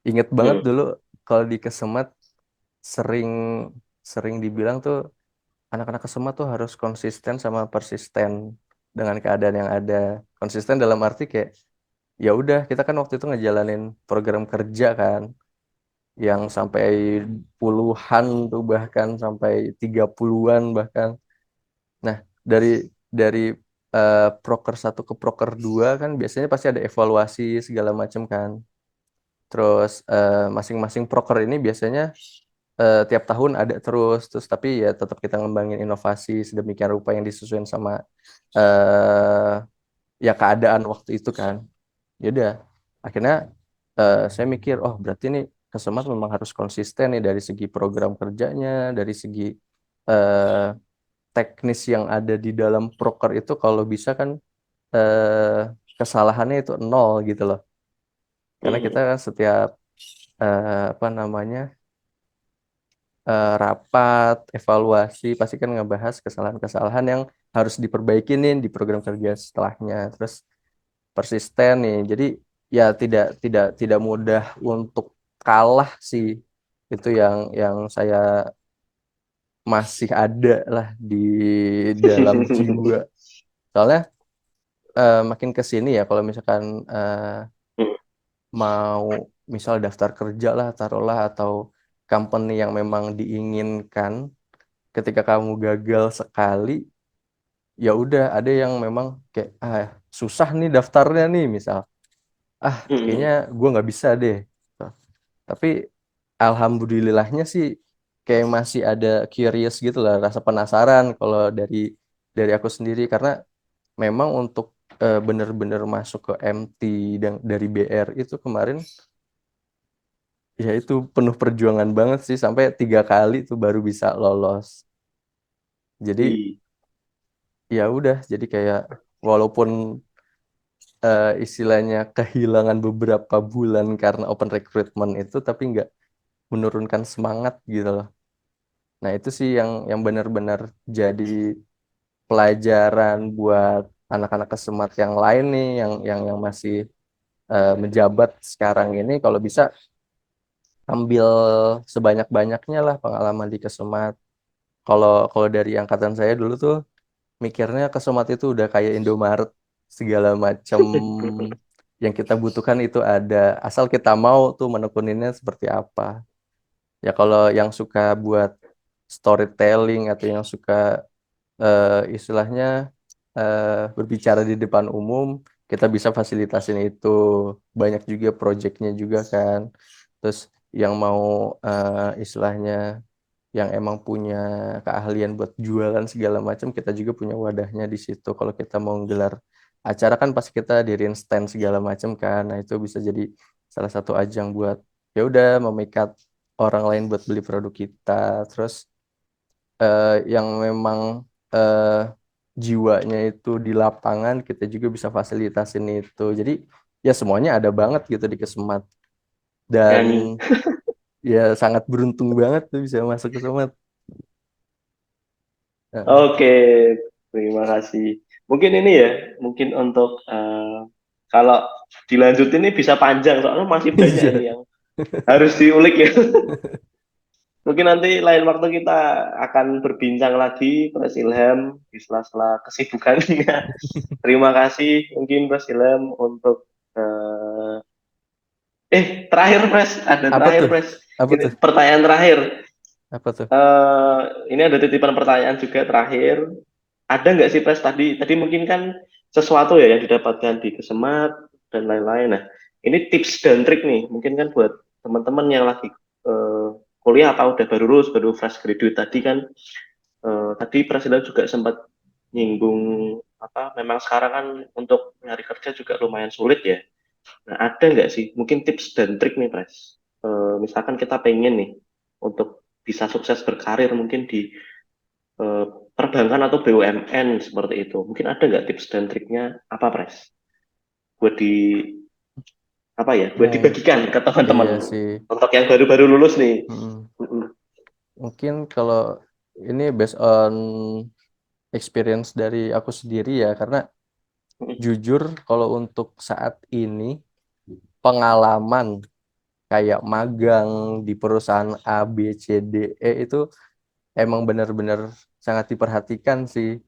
Ingat banget Hmm, dulu kalau di kesemat sering sering dibilang tuh anak-anak kesemat tuh harus konsisten sama persisten dengan keadaan yang ada. Konsisten dalam arti kayak ya udah, kita kan waktu itu ngejalanin program kerja kan yang sampai puluhan tuh, bahkan sampai 30-an bahkan. Nah, dari dari proker 1 ke proker 2 kan biasanya pasti ada evaluasi segala macam kan. Terus masing-masing proker ini biasanya tiap tahun ada terus tapi ya tetap kita ngembangin inovasi sedemikian rupa yang disesuaikan sama eh ya keadaan waktu itu kan. Ya udah, akhirnya saya mikir, oh berarti nih Kesemat memang harus konsisten nih dari segi program kerjanya, dari segi eh, teknis yang ada di dalam proker itu, kalau bisa kan kesalahannya itu nol gitu loh. Karena kita hmm, kan setiap apa namanya, rapat evaluasi pasti kan ngebahas kesalahan-kesalahan yang harus diperbaiki nih di program kerja setelahnya. Terus persisten nih. Jadi ya tidak mudah untuk kalah sih. Itu yang saya masih ada lah di dalam hmm. jiwa. Soalnya makin ke sini ya, kalau misalkan mau misal daftar kerja lah taruhlah, atau company yang memang diinginkan, ketika kamu gagal sekali ya udah ada yang memang kayak susah nih daftarnya nih misal, kayaknya Mm-mm. gue nggak bisa deh. Tapi alhamdulillahnya sih kayak masih ada curious gitu lah, rasa penasaran kalau dari aku sendiri, karena memang untuk bener-bener masuk ke MT dan dari BR itu kemarin ya itu penuh perjuangan banget sih, sampai 3 kali tuh baru bisa lolos. Jadi Wih. ya udah, jadi kayak walaupun istilahnya kehilangan beberapa bulan karena open recruitment itu, tapi nggak menurunkan semangat gitu loh. Nah itu sih yang benar-benar jadi pelajaran buat anak-anak kesemat yang lain nih, yang masih menjabat sekarang ini, kalau bisa ambil sebanyak-banyaknya lah pengalaman di kesemat. Kalau kalau dari angkatan saya dulu tuh mikirnya kesemat itu udah kayak Indomaret, segala macam yang kita butuhkan itu ada, asal kita mau tuh menekuninnya seperti apa. Ya kalau yang suka buat storytelling atau yang suka istilahnya berbicara di depan umum, kita bisa fasilitasin itu. Banyak juga proyeknya juga kan. Terus yang mau istilahnya yang emang punya keahlian buat jualan segala macam, kita juga punya wadahnya di situ. Kalau kita mau gelar acara kan pasti kita diriin stand segala macam kan. Nah, itu bisa jadi salah satu ajang buat ya udah memikat orang lain buat beli produk kita. Terus yang memang eh, jiwanya itu di lapangan, kita juga bisa fasilitasin itu. Jadi ya semuanya ada banget gitu di Kesemat, dan Nyanyi. ya sangat beruntung banget tuh bisa masuk ke Kesemat. Heeh. Oke, terima kasih. Mungkin ini ya, mungkin untuk kalau dilanjut ini bisa panjang, soalnya masih banyak ini Iya. yang harus diulik ya. Mungkin nanti lain waktu kita akan berbincang lagi, Mas Ilham, di sela-sela kesibukannya. Terima kasih mungkin Mas Ilham untuk terakhir Mas, ada Apa terakhir tuh? Mas. Apa Ini tuh? pertanyaan terakhir. Apa tuh? Eh ini ada titipan pertanyaan juga terakhir. Ada nggak sih Pres tadi tadi mungkin kan sesuatu ya yang didapatkan di Kesemat dan lain-lain. Nah, ini tips dan trik nih, mungkin kan buat teman-teman yang lagi eh, kuliah atau udah baru lulus, baru fresh graduate tadi kan tadi Presiden juga sempat nyinggung apa memang sekarang kan untuk nyari kerja juga lumayan sulit ya. Nah, ada nggak sih mungkin tips dan trik nih Pres? Misalkan kita pengen nih untuk bisa sukses berkarir mungkin di eh, perbankan atau BUMN seperti itu. Mungkin ada nggak tips dan triknya apa, Pres? Buat di apa ya? Buat Nah, dibagikan ke iya teman-teman sih. untuk yang baru-baru lulus nih. Mm-mm. Mm-mm. Mungkin kalau ini based on experience dari aku sendiri ya, karena jujur kalau untuk saat ini pengalaman kayak magang di perusahaan A, B, C, D, E itu emang benar-benar sangat diperhatikan sih.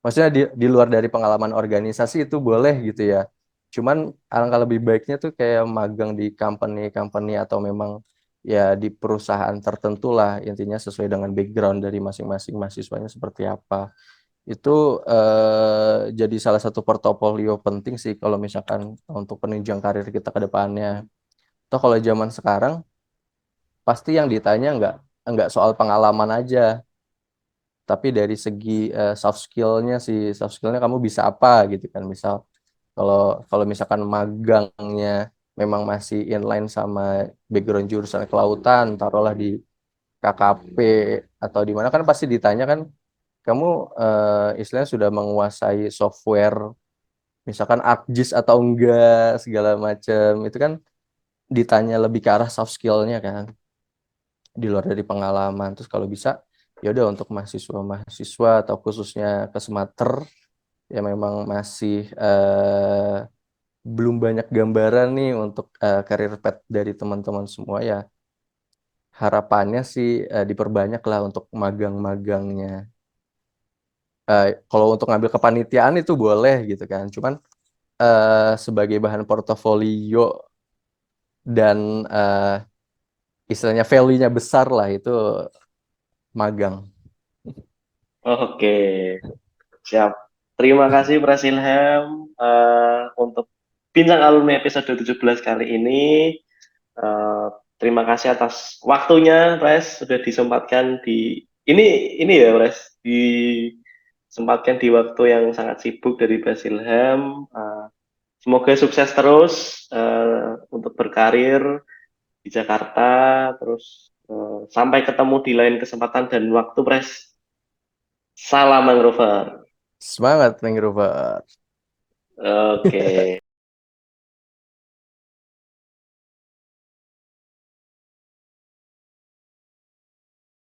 Maksudnya di luar dari pengalaman organisasi itu boleh gitu ya. Cuman alangkah lebih baiknya tuh kayak magang di company-company atau memang ya di perusahaan tertentu lah, intinya sesuai dengan background dari masing-masing mahasiswanya seperti apa. Itu jadi salah satu portofolio penting sih kalau misalkan untuk penunjang karir kita ke depannya. Toh kalau zaman sekarang pasti yang ditanya nggak soal pengalaman aja, tapi dari segi soft skillnya sih. Soft skillnya kamu bisa apa gitu kan. Misal kalau kalau misalkan magangnya memang masih inline sama background jurusan kelautan, taruhlah di KKP atau di mana, kan pasti ditanya kan kamu istilahnya sudah menguasai software misalkan ArcGIS atau enggak, segala macam itu kan ditanya lebih ke arah soft skillnya kan, di luar dari pengalaman. Terus kalau bisa ya udah untuk mahasiswa-mahasiswa atau khususnya ke Sumatera ya memang masih belum banyak gambaran nih untuk karir path dari teman-teman semua ya, harapannya sih diperbanyak lah untuk magang-magangnya. Kalau untuk ngambil kepanitiaan itu boleh gitu kan, cuman sebagai bahan portofolio dan istilahnya value-nya besar lah itu magang. Oke, siap. Terima kasih Pres Ilham untuk Bincang Alumni episode 17 kali ini. Eh, Terima kasih atas waktunya, Pres, sudah disempatkan di ini ya, Pres, disempatkan di waktu yang sangat sibuk dari Pres Ilham. Semoga sukses terus untuk berkarir di Jakarta, terus sampai ketemu di lain kesempatan dan waktu, Pres. Salam Mangrover. Semangat, Mangrover. Oke.